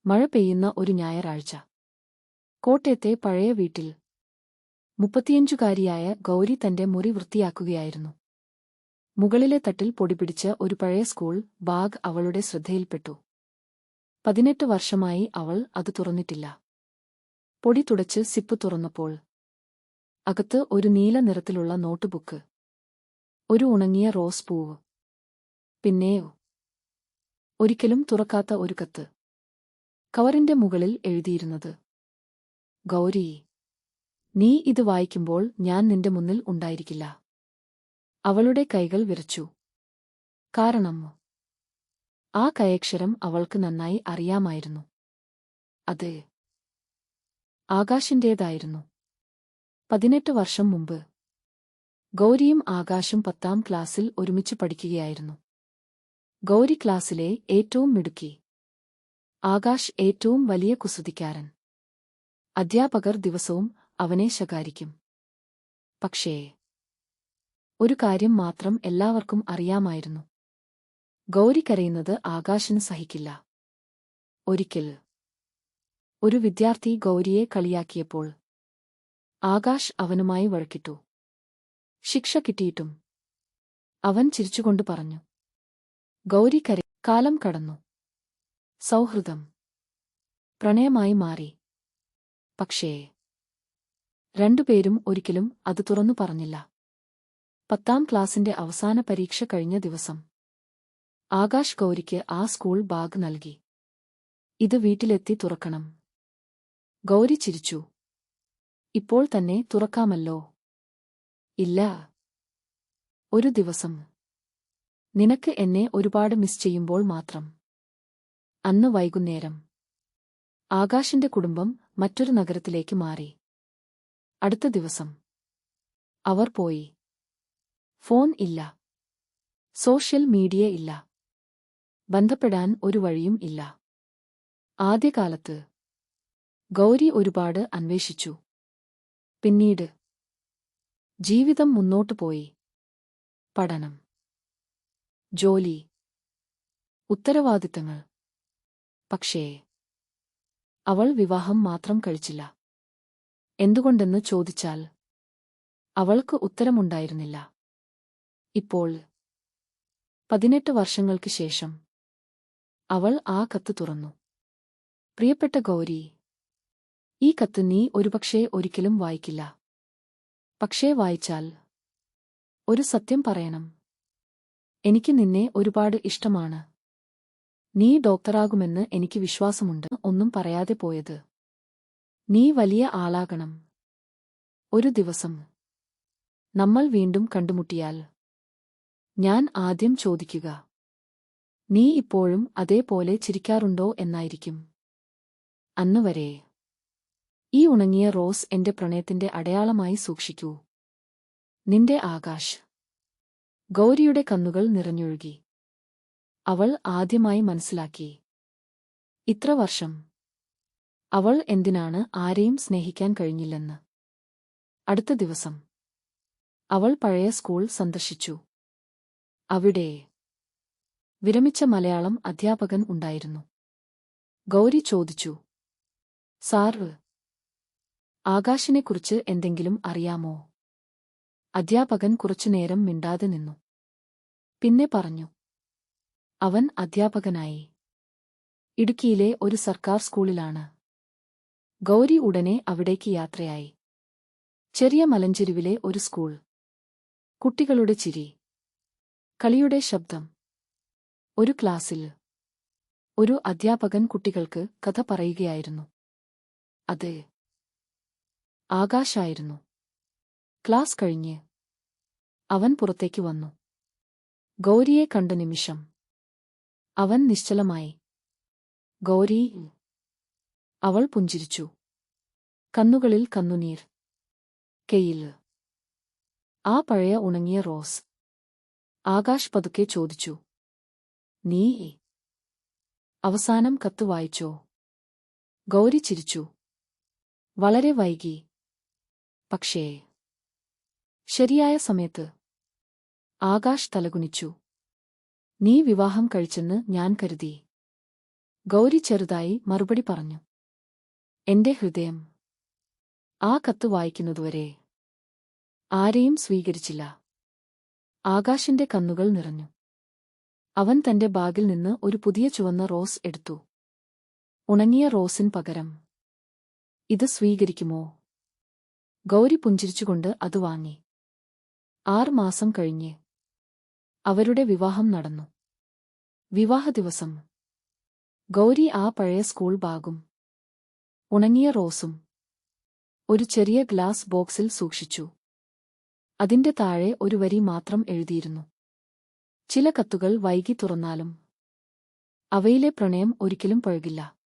മഴ പെയ്യുന്ന ഒരു ഞായറാഴ്ച. കോട്ടയത്തെ പഴയ വീട്ടിൽ 35-കാരിയായ ഗൗരി തന്റെ മുറി വൃത്തിയാക്കുകയായിരുന്നു. മുകളിലെ തട്ടിൽ പൊടിപിടിച്ച ഒരു പഴയ സ്കൂൾ ബാഗ് അവളുടെ ശ്രദ്ധയിൽപ്പെട്ടു. 18 വർഷമായി അവൾ അത് തുറന്നിട്ടില്ല. പൊടി തുടച്ച് സിപ്പ് തുറന്നപ്പോൾ അകത്ത് ഒരു നീല നിറത്തിലുള്ള നോട്ട്ബുക്ക്, ഒരു ഉണങ്ങിയ റോസ് പൂവ്, പിന്നെ ഒരിക്കലും തുറക്കാത്ത ഒരു കത്ത്. കവറിന്റെ മുകളിൽ എഴുതിയിരുന്നത്: ഗൗരി, നീ ഇത് വായിക്കുമ്പോൾ ഞാൻ നിന്റെ മുന്നിൽ ഉണ്ടായിരിക്കില്ല. അവളുടെ കൈകൾ വിറച്ചു. കാരണം ആ കൈയക്ഷരം അവൾക്ക് നന്നായി അറിയാമായിരുന്നു. അത് ആകാശിന്റേതായിരുന്നു. 18 വർഷം മുമ്പ് ഗൗരിയും ആകാശും 10ാം ക്ലാസ്സിൽ ഒരുമിച്ച് പഠിക്കുകയായിരുന്നു. ഗൗരി ക്ലാസ്സിലെ ഏറ്റവും മിടുക്കി, ആകാശ് ഏറ്റവും വലിയ കുസൃതിക്കാരൻ. അധ്യാപകർ ദിവസവും അവനെ ശകാരിക്കും. പക്ഷേ ഒരു കാര്യം മാത്രം എല്ലാവർക്കും അറിയാമായിരുന്നു: ഗൗരി കരയുന്നത് ആകാശിന് സഹിക്കില്ല. ഒരിക്കൽ ഒരു വിദ്യാർത്ഥി ഗൗരിയെ കളിയാക്കിയപ്പോൾ ആകാശ് അവനുമായി വഴക്കിട്ടു. ശിക്ഷ കിട്ടിയിട്ടും അവൻ ചിരിച്ചുകൊണ്ട് പറഞ്ഞു: ഗൗരി കാലം കടന്നു. സൗഹൃദം പ്രണയമായി മാറി. പക്ഷേ രണ്ടുപേരും ഒരിക്കലും അത് തുറന്നു പറഞ്ഞില്ല. 10ാം ക്ലാസിന്റെ അവസാന പരീക്ഷ കഴിഞ്ഞ ദിവസം ആകാശ് ഗൗരിക്ക് ആ സ്കൂൾ ബാഗ് നൽകി. ഇത് വീട്ടിലെത്തി തുറക്കണം. ഗൗരി ചിരിച്ചു. ഇപ്പോൾ തന്നെ തുറക്കാമല്ലോ. ഇല്ല, ഒരു ദിവസം. നിനക്ക് എന്നെ ഒരുപാട് മിസ് ചെയ്യുമ്പോൾ മാത്രം. അന്ന് വൈകുന്നേരം ആകാശിന്റെ കുടുംബം മറ്റൊരു നഗരത്തിലേക്ക് മാറി. അടുത്ത ദിവസം അവർ പോയി. ഫോൺ ഇല്ല, സോഷ്യൽ മീഡിയ ഇല്ല, ബന്ധപ്പെടാൻ ഒരു വഴിയും ഇല്ല. ആദ്യകാലത്ത് ഗൗരി ഒരുപാട് അന്വേഷിച്ചു. പിന്നീട് ജീവിതം മുന്നോട്ടു പോയി. പഠനം, ജോലി, ഉത്തരവാദിത്തങ്ങൾ. പക്ഷേ അവൾ വിവാഹം മാത്രം കഴിച്ചില്ല. എന്തുകൊണ്ടെന്ന് ചോദിച്ചാൽ അവൾക്ക് ഉത്തരമുണ്ടായിരുന്നില്ല. ഇപ്പോൾ 18 വർഷങ്ങൾക്ക് ശേഷം അവൾ ആ കത്ത് തുറന്നു. പ്രിയപ്പെട്ട ഗൗരി, ഈ കത്ത് നീ ഒരുപക്ഷേ ഒരിക്കലും വായിക്കില്ല. പക്ഷേ വായിച്ചാൽ ഒരു സത്യം പറയണം. എനിക്ക് നിന്നെ ഒരുപാട് ഇഷ്ടമാണ്. നീ ഡോക്ടറാകുമെന്ന് എനിക്ക് വിശ്വാസമുണ്ട്. ഒന്നും പറയാതെ പോയത്. നീ വലിയ ആളാകണം. ഒരു ദിവസം നമ്മൾ വീണ്ടും കണ്ടുമുട്ടിയാൽ ഞാൻ ആദ്യം ചോദിക്കുക നീ ഇപ്പോഴും അതേപോലെ ചിരിക്കാറുണ്ടോ എന്നായിരിക്കും. അന്നുവരെ ഈ ഉണങ്ങിയ റോസ് എന്റെ പ്രണയത്തിന്റെ അടയാളമായി സൂക്ഷിക്കൂ. നിന്റെ ആകാശ്. ഗൗരിയുടെ കണ്ണുകൾ നിറഞ്ഞൊഴുകി. അവൾ ആദ്യമായി മനസ്സിലാക്കി, ഇത്ര വർഷം അവൾ എന്തിനാണ് ആരെയും സ്നേഹിക്കാൻ കഴിഞ്ഞില്ലെന്ന്. അടുത്ത ദിവസം അവൾ പഴയ സ്കൂൾ സന്ദർശിച്ചു. അവിടെ വിരമിച്ച മലയാളം അധ്യാപകൻ ഉണ്ടായിരുന്നു. ഗൗരി ചോദിച്ചു: സാർ, ആകാശിനെക്കുറിച്ച് എന്തെങ്കിലും അറിയാമോ? അധ്യാപകൻ കുറച്ചുനേരം മിണ്ടാതെ നിന്നു. പിന്നെ പറഞ്ഞു: അവൻ അധ്യാപകനായി. ഇടുക്കിയിലെ ഒരു സർക്കാർ സ്കൂളിലാണ്. ഗൗരി ഉടനെ അവിടേക്ക് യാത്രയായി. ചെറിയ മലഞ്ചെരുവിലെ ഒരു സ്കൂൾ. കുട്ടികളുടെ ചിരി, കളിയുടെ ശബ്ദം. ഒരു ക്ലാസ്സിൽ ഒരു അധ്യാപകൻ കുട്ടികൾക്ക് കഥ പറയുകയായിരുന്നു. അത് ആകാശായിരുന്നു. ക്ലാസ് കഴിഞ്ഞ് അവൻ പുറത്തേക്ക് വന്നു. ഗൗരിയെ കണ്ട നിമിഷം അവൻ നിശ്ചലമായി. ഗൗരി. അവൾ പുഞ്ചിരിച്ചു. കണ്ണുകളിൽ കണ്ണുനീർ. കെയിൽ ആ പഴയ ഉണങ്ങിയ റോസ്. ആകാശ് പതുക്കെ ചോദിച്ചു: നീ അവസാനം കത്ത് വായിച്ചോ? ഗൗരി ചിരിച്ചു. വളരെ വൈകി. പക്ഷേ ശരിയായ സമയത്ത്. ആകാശ് തലകുനിച്ചു. നീ വിവാഹം കഴിച്ചെന്ന് ഞാൻ കരുതി. ഗൗരി ചെറുതായി മറുപടി പറഞ്ഞു. എന്റെ ഹൃദയം. ആ കത്ത് വായിക്കുന്നതുവരെ ആരെയും സ്വീകരിച്ചില്ല. ആകാശിന്റെ കണ്ണുകൾ നിറഞ്ഞു. അവൻ തന്റെ ബാഗിൽ നിന്ന് ഒരു പുതിയ ചുവന്ന റോസ് എടുത്തു. ഉണങ്ങിയ റോസിന് പകരം ഇത് സ്വീകരിക്കുമോ? ഗൗരി പുഞ്ചിരിച്ചുകൊണ്ട് അത് വാങ്ങി. 6 മാസം കഴിഞ്ഞ് അവരുടെ വിവാഹം നടന്നു. വിവാഹ ദിവസം ഗൗരി ആ പഴയ സ്കൂൾ ബാഗും ഉണങ്ങിയ റോസും ഒരു ചെറിയ ഗ്ലാസ് ബോക്സിൽ സൂക്ഷിച്ചു. അതിന്റെ താഴെ ഒരു വരി മാത്രം എഴുതിയിരുന്നു. ചില കത്തുകൾ വൈകി തുറന്നാലും അവയിലെ പ്രണയം ഒരിക്കലും പഴകില്ല.